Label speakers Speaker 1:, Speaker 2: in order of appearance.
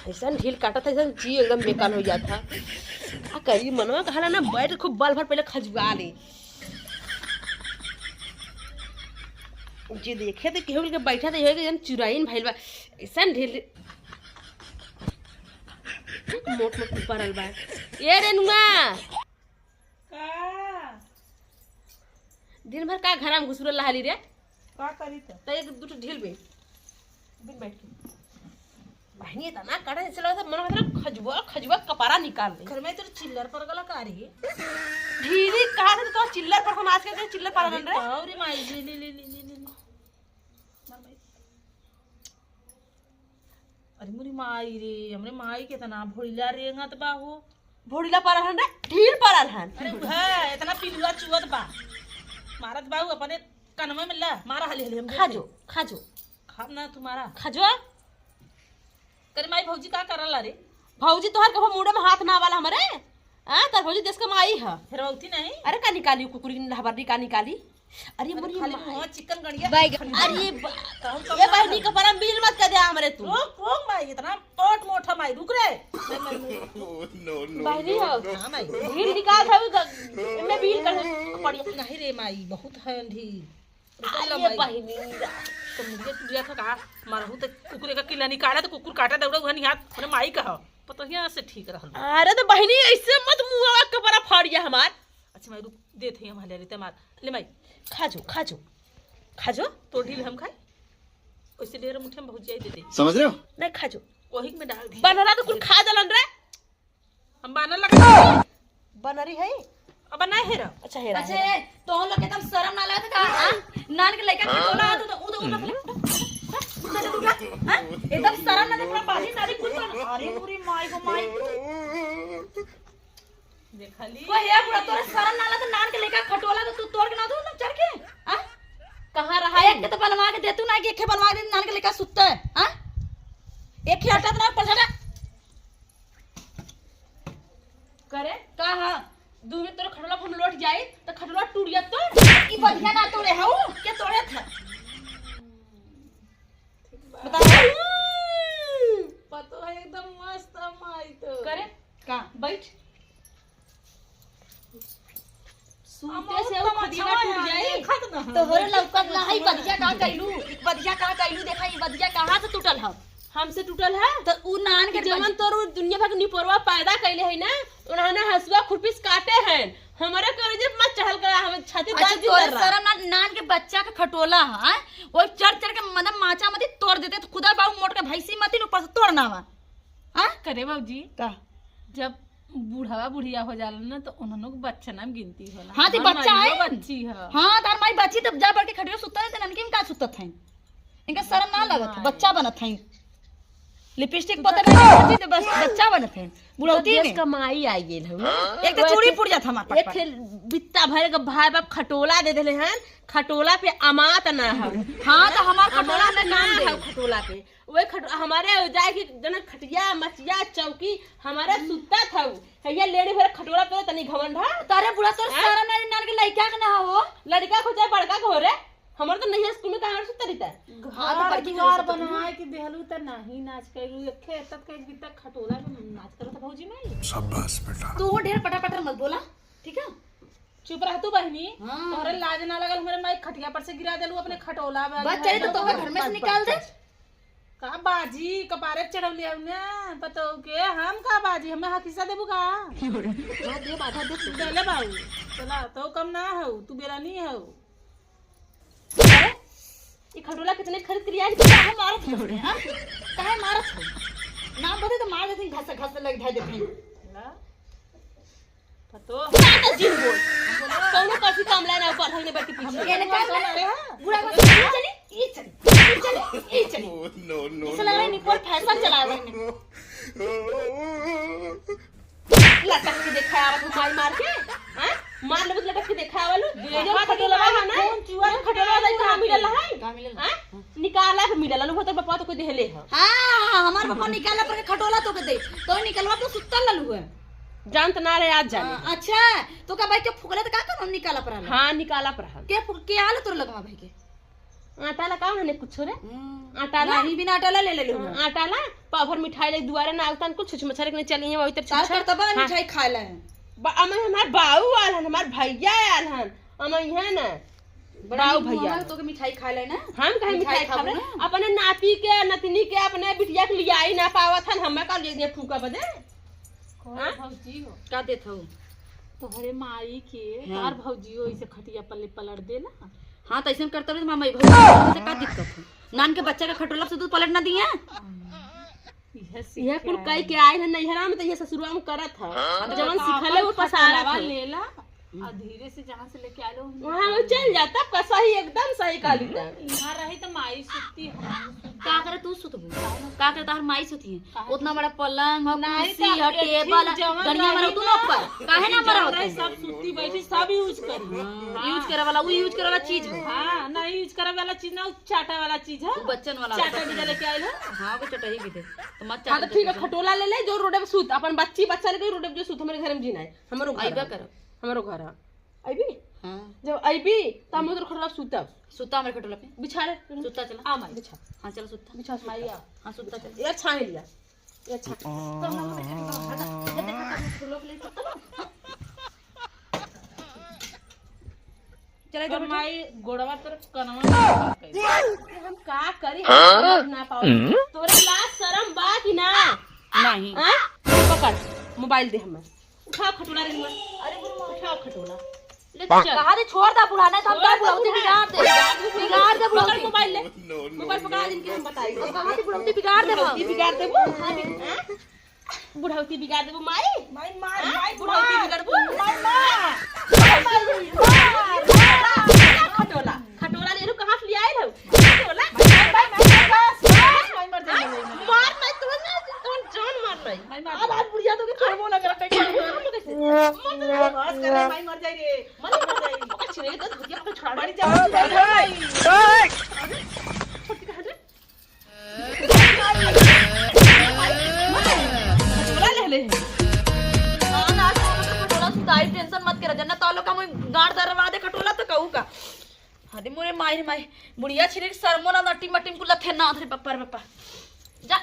Speaker 1: ऐसा ढील काटा था, ऐसा जी एकदम बेकार हो जाता। आ करी मनवा कहा ना बैठ खूब बाल भर पहले खजवा ले जी देखे तो केहू के बैठा था एकदम चुराइन भइल बा। ऐसा ढील मोट मोट पड़ल बा। ये रेनुआ
Speaker 2: का
Speaker 1: दिन भर का घर में घुसुरल रहली रे?
Speaker 2: का करी
Speaker 1: तो एक दूठो ढील बे बिन बैठ के बहनी था ना काटा ऐसे लगा था मन में खजवा खजवा कपारा निकाल दे।
Speaker 2: घर में तो चिल्लर पर गला का रही
Speaker 1: ढीली कहा था तो चिल्लर पर हम आज के चिल्लर पर बन रहे।
Speaker 2: अरे माई ले ले ले ले ले अरे मुरी माई रे हमरे माई के तना भोइला रेंगत बाहू
Speaker 1: भोड़ीला पर हन रे ढील पर हन।
Speaker 2: अरे है इतना पिलुआ चुवत बा मारत बाहू अपने कनवे में ला मारा हले हले हम
Speaker 1: खाजो खाजो
Speaker 2: खाब ना तुम्हारा
Speaker 1: खाजो।
Speaker 2: तेरे माई भौजी का करला रे?
Speaker 1: भौजी तोहर कहो मुंडे में हाथ ना वाला हमरे तर भौजी देश का माई है।
Speaker 2: फिर औती नहीं
Speaker 1: अरे का निकाली कुकुरी हबरनी का निकाली। अरे मोरी
Speaker 2: खाली मुंह चिकन गड़िया
Speaker 1: अरे ये बहनी का परम बील मत कर दे हमरे तू।
Speaker 2: ओ माई इतना पोट मोटा माई रुक रे
Speaker 1: बहनी हो
Speaker 2: हां माई
Speaker 1: ढील निकाल था मैं बील कर पड़िया
Speaker 2: नहीं रे माई बहुत है ढील
Speaker 1: अरे बहनी
Speaker 2: तो मुझे दिया था कहा मारहू तो कुकुरे का किला निकाला तो कुकुर काटा दौड़ा हुआ नहीं हाथ मैंने माई कहा पता हिया से ठीक रहल।
Speaker 1: अरे तो बहनी ऐसे मत मुंह कपड़ा फाड़िया हमार।
Speaker 2: अच्छा माई रुक देते हम ले लेते मार ले माई
Speaker 1: खाजो खाजो खाजो
Speaker 2: तो ढील हम खाए वैसे ढेर मुठे में भुजिया दे दे
Speaker 3: समझ रहे हो?
Speaker 1: नहीं खाजो
Speaker 2: वही में डाल दे
Speaker 1: बनरा तो कुल खा दलन रे।
Speaker 2: हम बानर लगा
Speaker 1: बनरी है
Speaker 2: अब ना हेरा
Speaker 1: अच्छा हेरा
Speaker 4: अच्छा तो हम लोग एकदम शर्म ना लगता का नान के लड़का के बोला तो एकदम शर्म ना देखला बाजी सारी कुछ अरे पूरी माई को माई
Speaker 2: देखा ली
Speaker 4: वो है पूरा तोरे शर्म ना लगता नान के लड़का खटोला तो तू तोड़ के ना दो ना चढ़ के हां
Speaker 1: कहां रहा
Speaker 4: एक के तो बनवा के दे तू ना कि एक के बनवा दे नान के लड़का सुत्ता है हां एक ही हटा तो ना पछड़ा
Speaker 1: करे का हां दू में तोर खटोला फोन लौट जाई तो खटोला टूट गया तो
Speaker 4: ई बढ़िया ना तोड़े हऊ के तोड़े था
Speaker 1: बता
Speaker 2: पतो है एकदम मस्त माई तो
Speaker 1: करे
Speaker 4: का
Speaker 1: बैठ सूते से वो खटिया टूट जाई
Speaker 2: खत ना
Speaker 4: तो होरे लौकत ना है बदिया का कैलू बदिया का कैलू देखा ई बदिया कहां से टूटल ह
Speaker 1: हमसे टूटल है
Speaker 4: तो उ नान के
Speaker 1: जमन तोर दुनिया भर के निपोरवा पैदा कैले है ना उन्होंने हसुआ खुरपीस काटे हैं हमारे कॉलेज मत चढ़ल कर हम छाती
Speaker 4: अच्छा
Speaker 1: दादी
Speaker 4: तोरे
Speaker 1: कर रहा
Speaker 4: शर्म नान के बच्चा का खटोला है वो चढ़ चढ़ के मतलब माचा मती तोड़ देते तो खुदा बाबू मोट के भैंसी मती ऊपर से तोड़ना वा हां
Speaker 2: करे बाबूजी
Speaker 4: का
Speaker 2: जब बूढ़ावा बुढ़िया हो जाला ना तो उन्होंने बच्चा नाम गिनती होला
Speaker 4: हां ती बच्चा है
Speaker 2: बच्ची है
Speaker 4: हां तार माई बच्ची तब जा बढ़ के खटियो सुत्ता है ननकी में का सुत्ता था इनका शर्म ना लगत बच्चा बनत है लिपस्टिक पता नहीं तो बस बच्चा बनत है बुढ़ौती
Speaker 1: देश
Speaker 4: में
Speaker 1: का माई आई गेल है
Speaker 4: एक तो चूड़ी पुड़ जात हमार
Speaker 1: एक थे बित्ता भर के भाई बाप खटोला दे देले हैं खटोला पे अमात ना है।
Speaker 4: हां तो हमार खटोला
Speaker 1: खटोला
Speaker 4: में नाम दे
Speaker 1: है खटोला पे वही हमारे जाए की जन खटिया मचिया चौकी हमारे सुत्ता था भैया लेडी भर खटोला पे तनी घमंड है
Speaker 4: तारे बुढ़ा तोर शर्म ना नान के लइका के ना हो
Speaker 1: लड़का को चाहे बड़का को हो रे हमारे तो नहीं स्कूल में कहां सुत्ता रहता है।
Speaker 4: हां तो बड़की
Speaker 2: घर बनवाए कि देहलू त नहीं नाच करू एखे तक के बिता खटोला में नाच करो त भौजी में
Speaker 3: शाबाश बेटा।
Speaker 4: तू ढेर पटापट मत बोला ठीक है
Speaker 2: चुप रह तू बहनी
Speaker 4: हाँ।
Speaker 2: तोहरे लाज ना लगल हमरे माई खटिया पर से गिरा देलू अपने खटोला में
Speaker 4: बस चले तो तोहर घर में से निकाल दे
Speaker 2: का बाजी कपारे चढ़वले हमने पतो के हम का बाजी हमें हकीसा देबू का
Speaker 1: दे बाधा दे
Speaker 2: देले बाऊ चला तो कम ना हो तू बेरानी हो
Speaker 1: ये खटोला कितने खरीद के लिया
Speaker 4: काहे मारत हो रे हां काहे मारत हो नाम बता तो मार देती घस घस लग ढा देती
Speaker 2: ला पतो
Speaker 1: जिन बोल कौनो काफी कामला ना ऊपर हने बैठी पीछे
Speaker 4: ये ने काम बुढ़ा को चली ई चली
Speaker 3: नो नो
Speaker 4: इसे लग रहा है निकोल फैशन चला रहा है
Speaker 1: लटक के देखा आवत माई मार के हां मार ले लटक के देखा आवल जो खटोला है ना चुआ खटोला दई कहां मिलल है
Speaker 4: का मिलल
Speaker 1: हां निकाला के मिलल लो तो पापा तो कोई देहले है
Speaker 4: हां हमार पापा निकाला पर खटोला तो के दे तो निकलवा तो सुत्ता ललू है
Speaker 1: जानत ना रे आज जाने।
Speaker 4: अच्छा तो का भाई के फुकले त का कर निकाला पर
Speaker 1: हाँ निकाला प्रहन
Speaker 4: के आले तोर लगवा भाई के
Speaker 1: आटा ला का हने कुछ रे आटा ला
Speaker 4: नहीं बिना आटा ले ले लू
Speaker 1: आटा ला पाभर मिठाई ले दुआरे ना आवतन कुछ छुछ मछर के चलिए वही तर
Speaker 4: साल कर तब मिठाई खाए ला है
Speaker 1: हमार बाऊ आल हन हमार भैया आल हन हम यहाँ ना बाऊ भैया
Speaker 4: तो के मिठाई खाए ला ना
Speaker 1: हम कहीं मिठाई खाबे अपने नाती के नतनी के अपने बिटिया के लिए आई ना पावत हन हमें का ले फूका बदे
Speaker 2: भौजी हो
Speaker 4: का देत हो
Speaker 2: तोहरे माई के तार भौजी हो ऐसे खटिया पल्ले पलट दे ना।
Speaker 4: हां त ऐसन करत रे मामा भौजी से का दिक्कत है नान के बच्चा के खटोला से दूध पलट ना दिए
Speaker 1: यह कुल कई के आए न नैहरा में त ये ससुरवा में करत ह जवन सिखले वो पसारा
Speaker 2: लेला आ धीरे से जहां से लेके आलो
Speaker 1: वहां वो चल जाता पसा ही एकदम सही काली ता
Speaker 2: यहां रही तो माई सुती
Speaker 4: का करे तू सुतबू का करे तार माई सुती है उतना बड़ा पलंग हो कुर्सी हो टेबल गड़िया मारो तू ना ऊपर काहे ना मारो
Speaker 2: सब सुती बैठी सब यूज करी
Speaker 4: यूज करे वाला वो यूज करे वाला चीज है
Speaker 2: हां ना यूज करे वाला चीज ना चाटा वाला चीज है
Speaker 4: बच्चन वाला
Speaker 2: चाटा भी लेके आइलो।
Speaker 4: हां वो चटही भी दे तो मत
Speaker 1: हां तो ठीक है खटोला ले ले जो रोडे पे सूत अपन बच्ची बच्चा ले रोडे पे जो सूत हमरे घर में जीना है हमरो घर
Speaker 4: आइबा करो
Speaker 1: हमरो घर आइबी
Speaker 4: हां
Speaker 1: जब आइबी त हम उधर खटोला सूतब
Speaker 4: सुता हमरे खटोला पे
Speaker 1: बिछा ले
Speaker 4: सुता चला
Speaker 1: आ माई बिछा
Speaker 4: हां चलो सुता
Speaker 1: बिछा माईया
Speaker 4: हां सुता चल
Speaker 1: ये छान लिया ये छान
Speaker 4: तो हम बैठे तो देखा खटोला पे सुता
Speaker 2: चले जब माई गोड़वा पर कनवा
Speaker 1: हम का करी हम ना पाओ तोरे लाज शरम बा कि ना
Speaker 4: नहीं
Speaker 1: हां पकड़ मोबाइल दे हमें उठाओ खटोला रे अरे उठाओ खटोला ले चल
Speaker 4: कहा दे छोड़ दा बुढ़ाना तो हम क्या बुढ़ाते बिगाड़ दे बुढ़ाते
Speaker 1: मोबाइल ले मोबाइल पकड़ा दिन के हम बताई
Speaker 4: कहा दे बुढ़ाते बिगाड़ दे
Speaker 1: बुढ़ाती बिगाड़ देबो बुढ़ाती बिगाड़ देबो माई
Speaker 2: माई माई
Speaker 1: बुढ़ाती बिगाड़बो खटोला खटोला ले रू कहां से ले आए हो खटोला मार मैं तुम जान मार रही अब आज बुढ़िया तो के छोड़बो ना कर कैसे
Speaker 2: बस कर माई मर जाई रे मर जाई
Speaker 1: पकड़ छिरे तो बुढ़िया को छोड़
Speaker 2: मर जाई
Speaker 1: छोटी कहां रे खटोला ले ले
Speaker 4: हां ना खटोला सुताई टेंशन मत कर जन्नत तालो का मैं गाड़ दरवा दे खटोला तो कहू का हदे मोरे माई बुढ़िया छिरे सरमोना नटी मटिम कुल थे ना रे पप्पा रे पप्पा जा